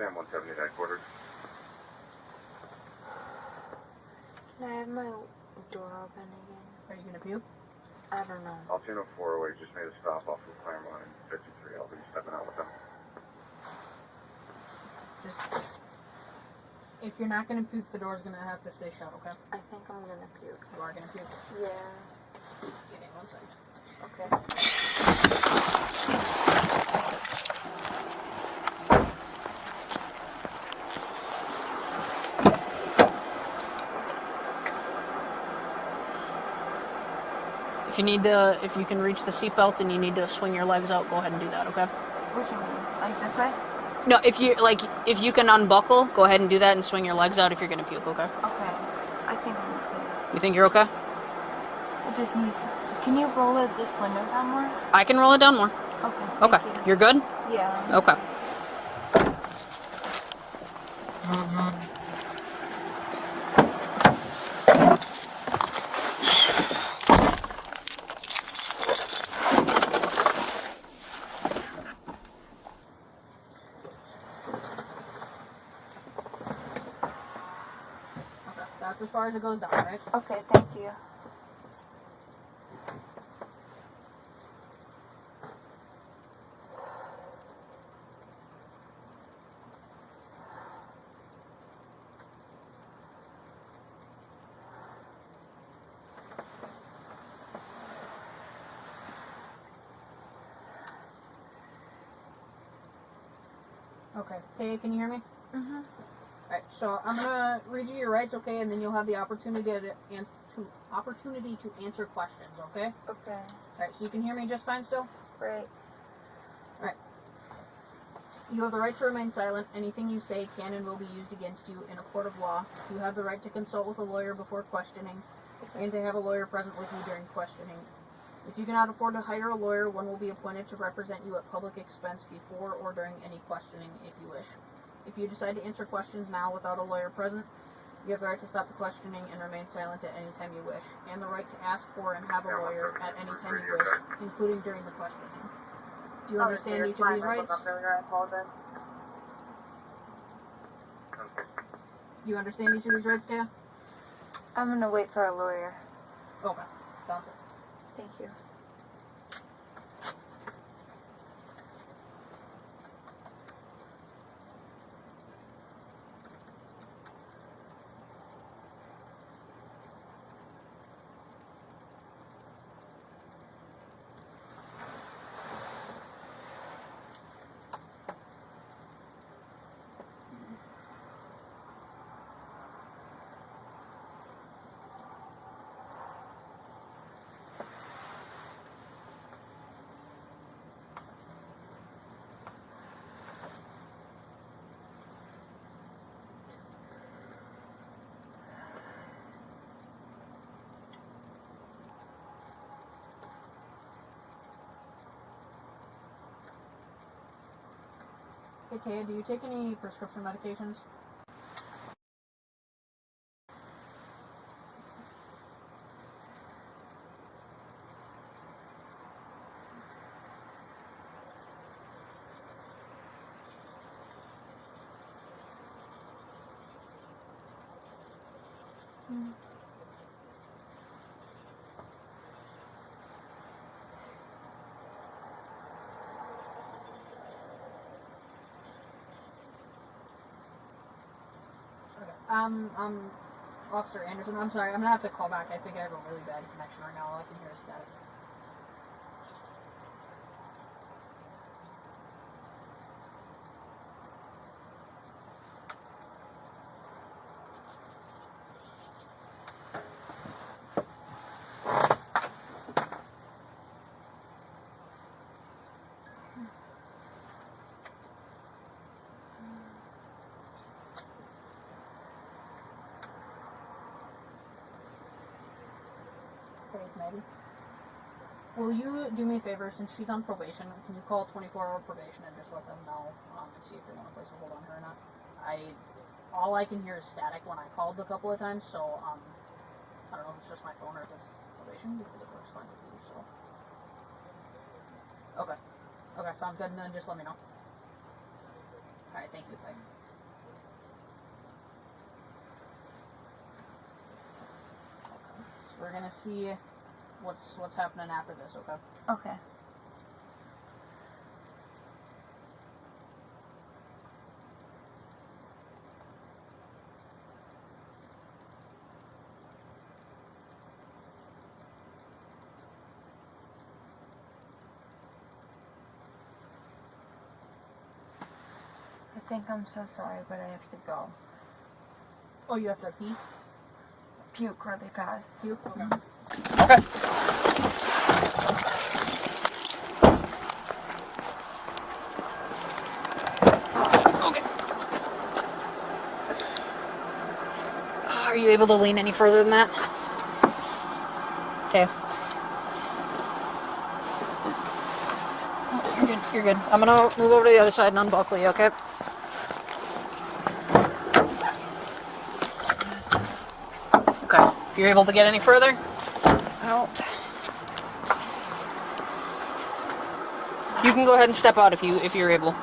Sam 170 headquarters. Can I have my door open again? Are you gonna puke? I don't know. Altoona 408 just made a stop off of Claremont and 53. I'll be stepping out with them. Just, if you're not gonna puke, the door's gonna have to stay shut, okay? I think I'm gonna puke. You are gonna puke. Yeah. Give me 1 second. Okay. If you need to, if you can reach the seatbelt and you need to swing your legs out, go ahead and do that, okay? What do you mean? Like this way? No, if you can unbuckle, go ahead and do that and swing your legs out if you're gonna puke, okay? Okay. I think I'm okay. You think you're okay? It just needs. Can you roll this window down more? I can roll it down more. Okay. Okay. Thank you. You're good? Yeah. Okay. That's as far as it goes down, right? Okay. Thank you. Okay. Thea, can you hear me? Mm-hmm. Alright, so I'm gonna read you your rights, okay, and then you'll have the opportunity to answer questions, okay? Okay. Alright, so you can hear me just fine still? Great. You have the right to remain silent. Anything you say can and will be used against you in a court of law. You have the right to consult with a lawyer before questioning, and to have a lawyer present with you during questioning. If you cannot afford to hire a lawyer, one will be appointed to represent you at public expense before or during any questioning if you wish. If you decide to answer questions now without a lawyer present, you have the right to stop the questioning and remain silent at any time you wish, and the right to ask for and have a lawyer at any time you wish, including during the questioning. Do you understand each of these rights? You understand each of these rights, Taya? I'm gonna wait for a lawyer. Okay. Sounds good. Thank you. Hey, Taya, do you take any prescription medications? Officer Andersen, I'm sorry, I'm gonna have to call back. I think I have a really bad connection right now. All I can hear is static. Hey, it's Maggie. Will you do me a favor, since she's on probation, can you call 24-hour probation and just let them know, and see if they want to place a hold on her or not? All I can hear is static when I called a couple of times, so, I don't know if it's just my phone or if it's probation, because it works fine with you, so. Okay. Okay, sounds good, and then just let me know. Alright, thank you. Bye. So we're gonna see what's happening after this, okay? Okay. I think I'm so sorry, but I have to go. Oh, you have to pee? Puke really bad. Puke? Okay. Okay. Okay. Are you able to lean any further than that? Okay. You're good. You're good. I'm gonna move over to the other side and unbuckle you, okay? Okay. If you're able to get any further, out. You can go ahead and step out if you're able.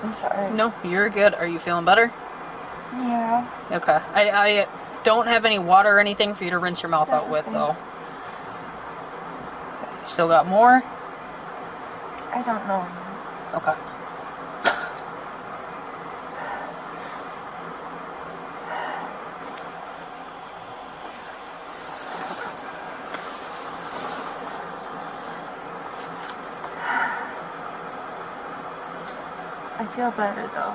I'm sorry. No, you're good. Are you feeling better? Yeah. Okay. I don't have any water or anything for you to rinse your mouth That's out with, okay. though. Still got more? I don't know. Okay. I feel better though.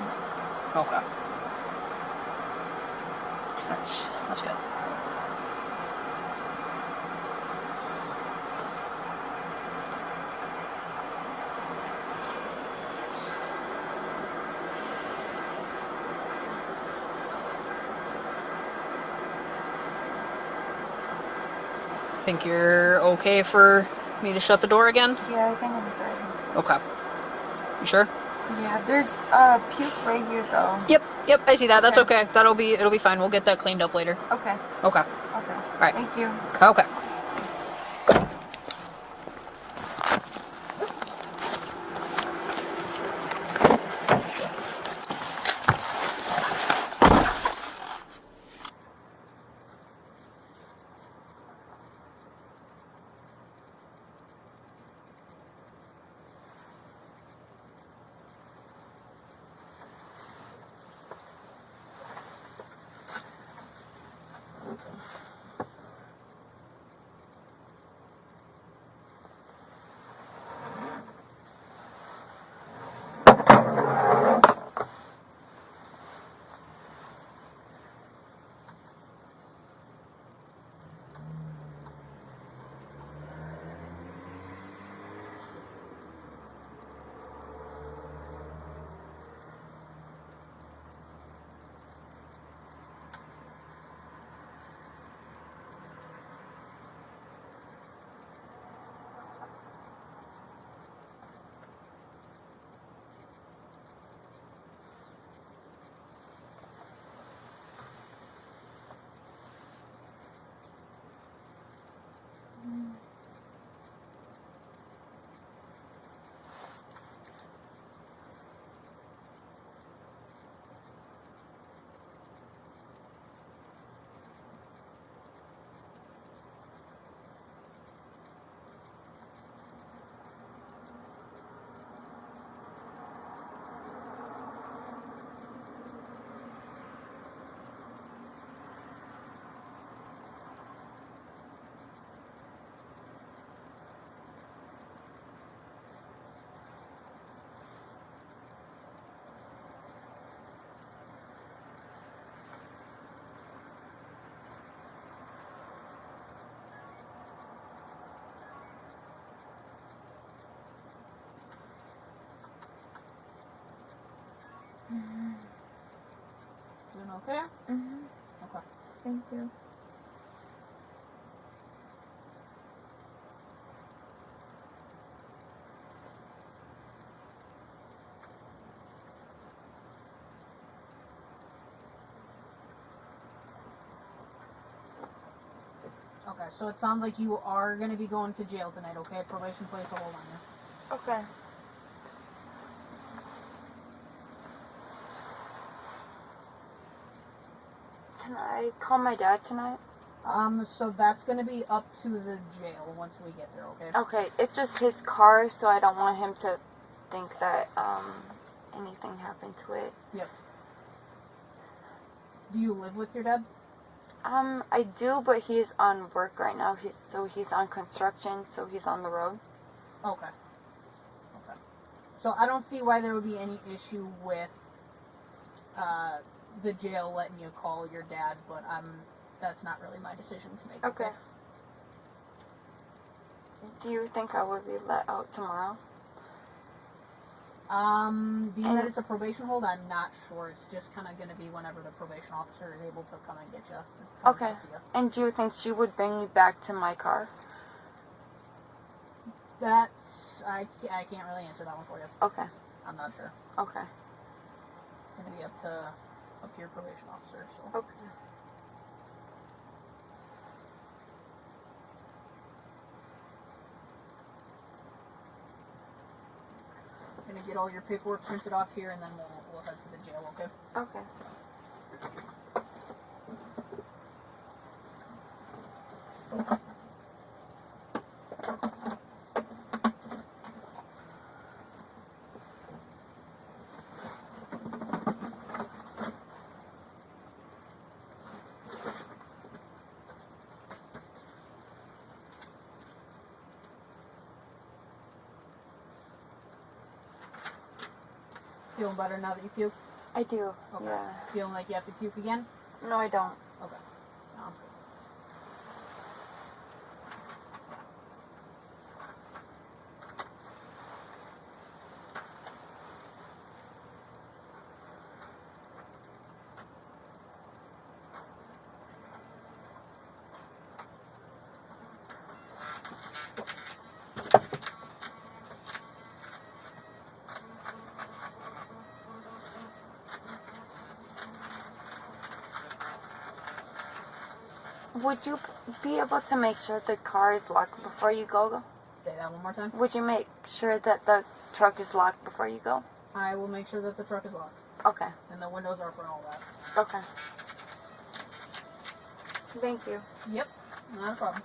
Okay. That's good. Think you're okay for me to shut the door again? Yeah, I think I'm good. Okay. You sure? Yeah, there's puke right here though. Yep, I see that. That's Okay. okay. It'll be fine. We'll get that cleaned up later. Okay. Okay. Okay. Right. Thank you. Okay. Doing okay? Mhm. Okay. Thank you. Okay, so it sounds like you are going to be going to jail tonight, okay? Probation place a hold on you. Okay. Can I call my dad tonight? So that's going to be up to the jail once we get there, okay? Okay, it's just his car, so I don't want him to think that anything happened to it. Yep. Do you live with your dad? I do, but he's on work right now. He's on construction, so he's on the road. Okay. Okay. So I don't see why there would be any issue with the jail letting you call your dad, but that's not really my decision to make. Okay. Do you think I would be let out tomorrow? Being that it's a probation hold, I'm not sure. It's just kind of going to be whenever the probation officer is able to come and get you. Okay. And do you think she would bring me back to my car? That's I can't really answer that one for you. Okay. I'm not sure. Okay. It's going to be up to your probation officer. So. Okay. I'm going to get all your paperwork printed off here, and then we'll head to the jail. Okay. Okay. Feeling better now that you puke? I do. Okay. Yeah. Feeling like you have to puke again? No, I don't. Okay. Sounds good. Would you be able to make sure the car is locked before you go? Say that one more time. Would you make sure that the truck is locked before you go? I will make sure that the truck is locked. Okay. And the windows are open and all that. Okay. Thank you. Yep. Not a problem.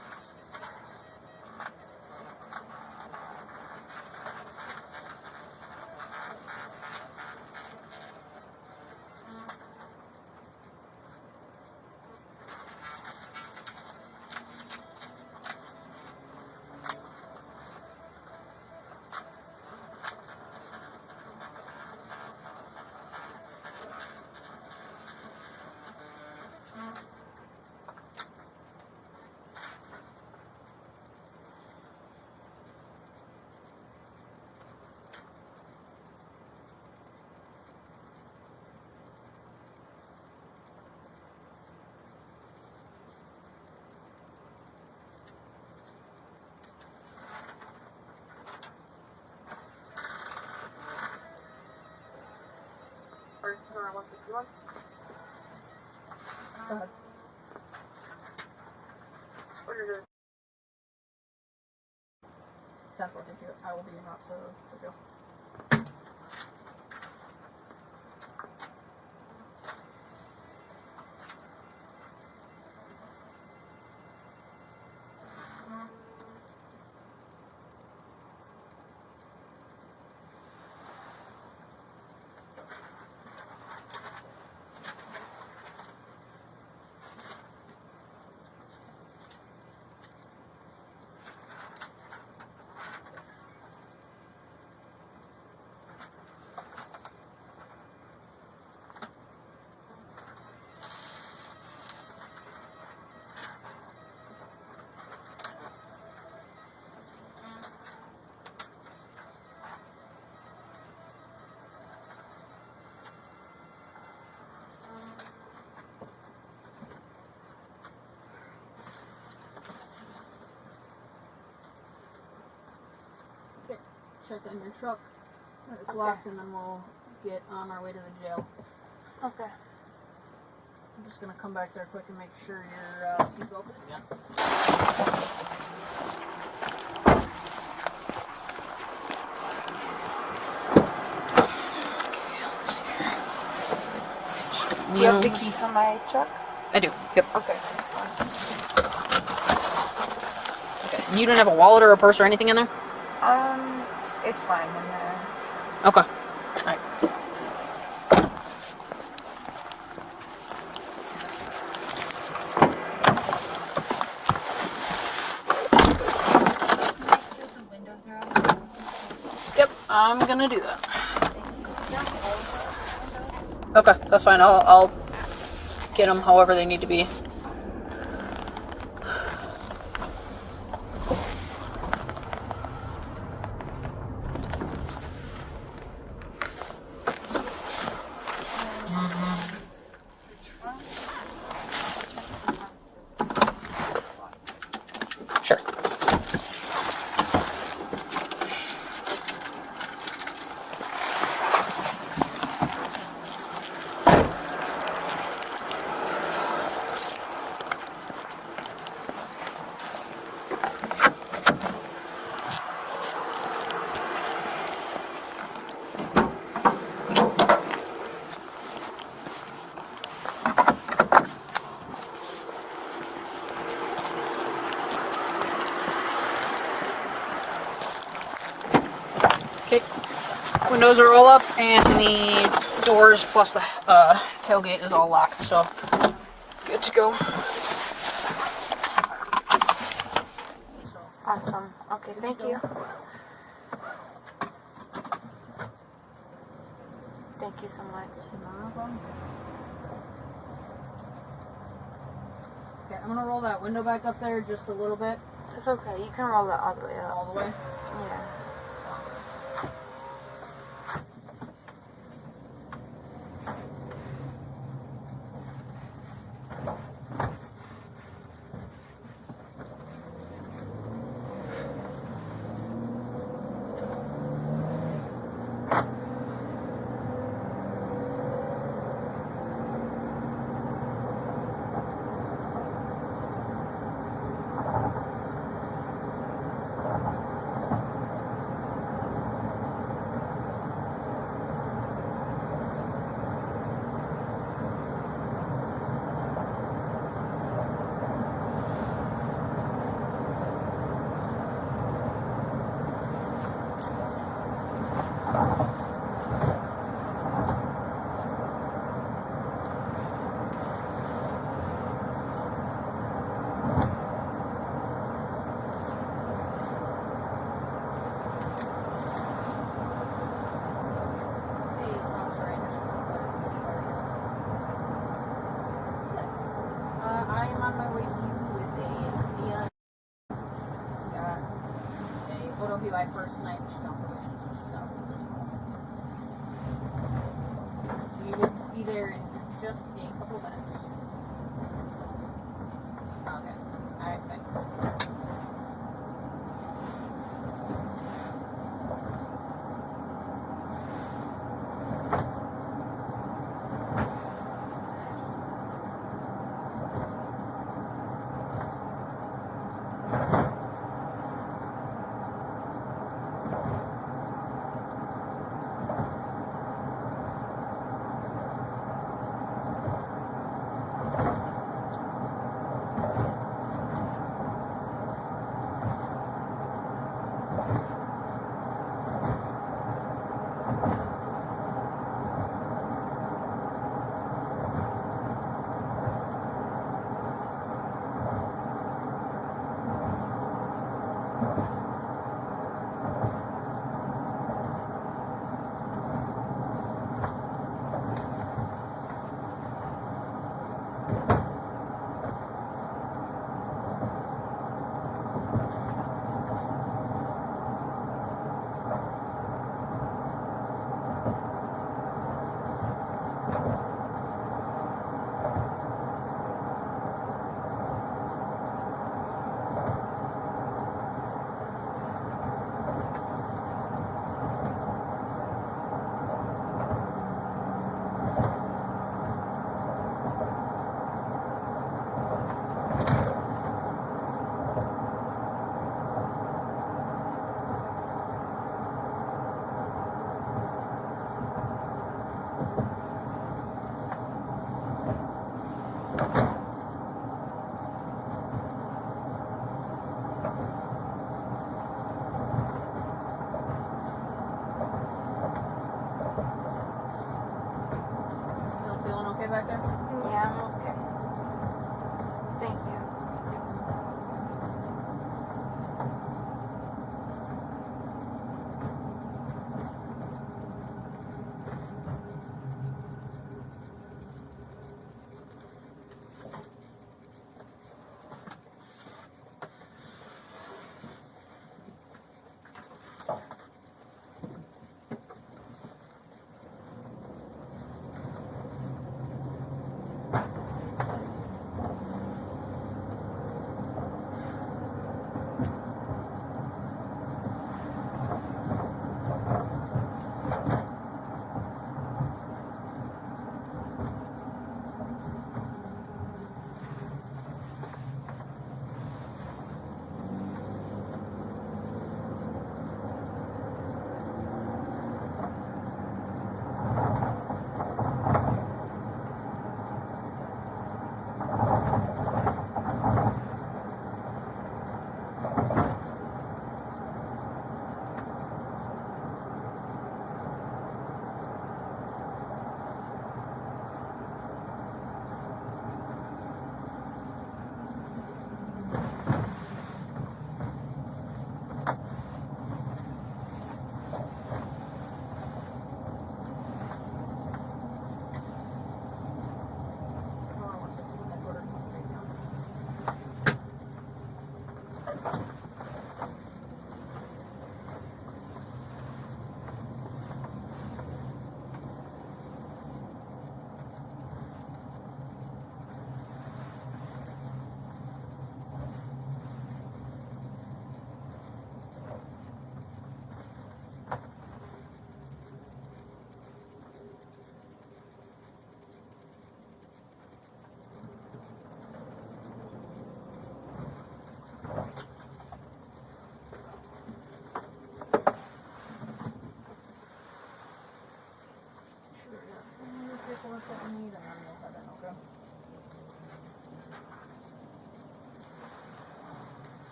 Go ahead. 10:42. I will be not to jail. check on your truck. It's locked, and then we'll get on our way to the jail. Okay. I'm just gonna come back there quick and make sure your seatbelt's in yet. Do you have the key for my truck? I do. Yep. Okay. Awesome. Okay. And you don't have a wallet or a purse or anything in there? It's fine in there. Okay. Alright. Yep, I'm gonna do that. Okay, that's fine. I'll get them however they need to be. Sure. Okay, windows are all up and the doors plus the tailgate is all locked, so good to go. Awesome. Okay, thank you. Thank you so much. No problem. Okay, I'm gonna roll that window back up there just a little bit. It's okay. You can roll it all the way up. All the way. Yeah. I am on my way to you with a Thea. She's got a photo PUI first night, which confirmation, so she's got a full discount. We will be there in just a couple minutes. Okay. Alright, bye. back there? Yeah, I'm okay. Thank you.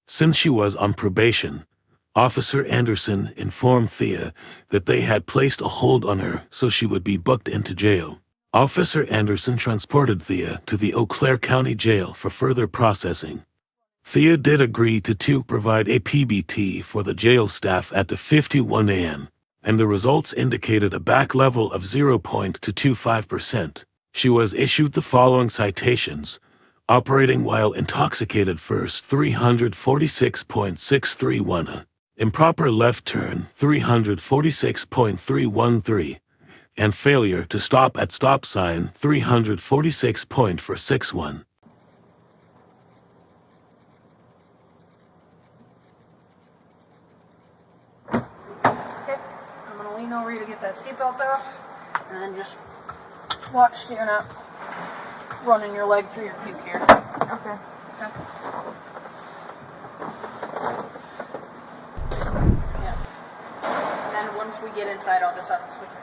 Since she was on probation, Officer Andersen informed Thea that they had placed a hold on her so she would be booked into jail. Officer Andersen transported Thea to the Eau Claire County Jail for further processing. Thea did agree to provide a PBT for the jail staff at the 51 a.m., and the results indicated a back level of 0.225%. She was issued the following citations: operating while intoxicated first 346.631, improper left turn 346.313, and failure to stop at stop sign 346.461. Okay, I'm gonna lean over you to get that seatbelt off, and then just watch so you're not running your leg through your puke here. Okay. Yeah. And then once we get inside, I'll just have to switch your